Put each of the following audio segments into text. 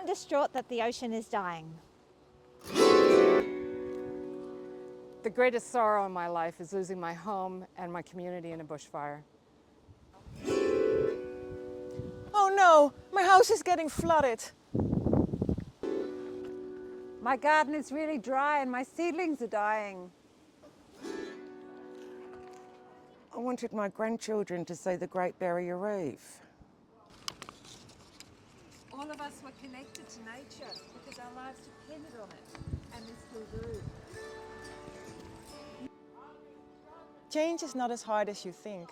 I'm distraught that the ocean is dying. The greatest sorrow in my life is losing my home and my community in a bushfire. Oh no, my house is getting flooded. My garden is really dry and my seedlings are dying. I wanted my grandchildren to see the Great Barrier Reef. All of us were connected to nature because our lives depended on it, and we still do. Change is not as hard as you think.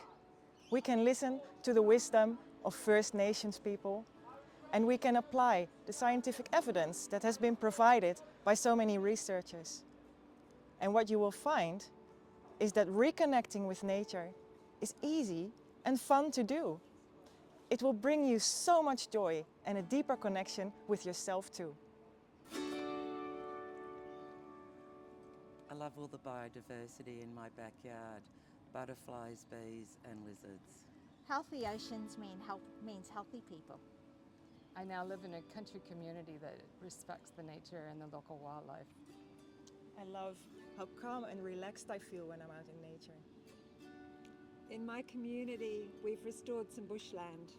We can listen to the wisdom of First Nations people, and we can apply the scientific evidence that has been provided by so many researchers. And what you will find is that reconnecting with nature is easy and fun to do. It will bring you so much joy and a deeper connection with yourself too. I love all the biodiversity in my backyard, butterflies, bees and lizards. Healthy oceans means healthy people. I now live in a country community that respects the nature and the local wildlife. I love how calm and relaxed I feel when I'm out in nature. In my community, we've restored some bushland.